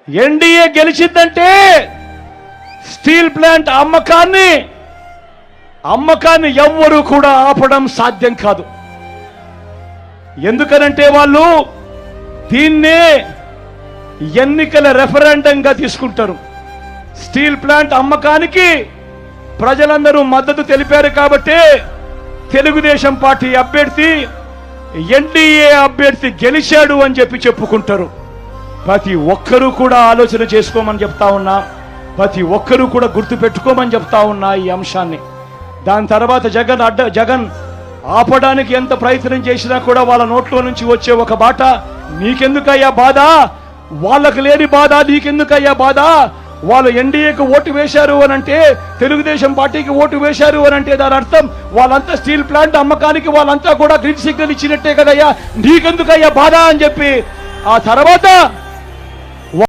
NDA గెలిచిందంటే steel plant అమ్మకాన్ని ఎవ్వరూ కూడా ఆపడం సాధ్యం కాదు. ఎందుకనంటే వాళ్ళు దీన్నే ఎన్నికల రెఫరెండంగా తీసుకుంటారు. స్టీల్ ప్లాంట్ అమ్మకానికి ప్రజలందరూ మద్దతు తెలిపారు కాబట్టి తెలుగుదేశం పార్టీ అభ్యర్థి ఎన్డీఏ అభ్యర్థి గెలిచాడు అని చెప్పుకుంటారు. ప్రతి ఒక్కరూ కూడా ఆలోచన చేసుకోమని చెప్తా ఉన్నా, ప్రతి ఒక్కరూ కూడా గుర్తు పెట్టుకోమని చెప్తా ఉన్నా ఈ అంశాన్ని. దాని తర్వాత జగన్ ఆపడానికి ఎంత ప్రయత్నం చేసినా కూడా వాళ్ళ నోట్లో నుంచి వచ్చే ఒక బాట, నీకెందుకయ్యా బాధ, వాళ్ళకు లేని బాధ నీకెందుకయ్యా బాధ, వాళ్ళు ఎన్డీఏకు ఓటు వేశారు అని అంటే, తెలుగుదేశం పార్టీకి ఓటు వేశారు అని అంటే దాని అర్థం వాళ్ళంతా స్టీల్ ప్లాంట్ అమ్మకానికి వాళ్ళంతా కూడా గ్రీన్ సిగ్నల్ ఇచ్చినట్టే కదయ్యా, నీకెందుకయ్యా బాధ అని చెప్పి ఆ తర్వాత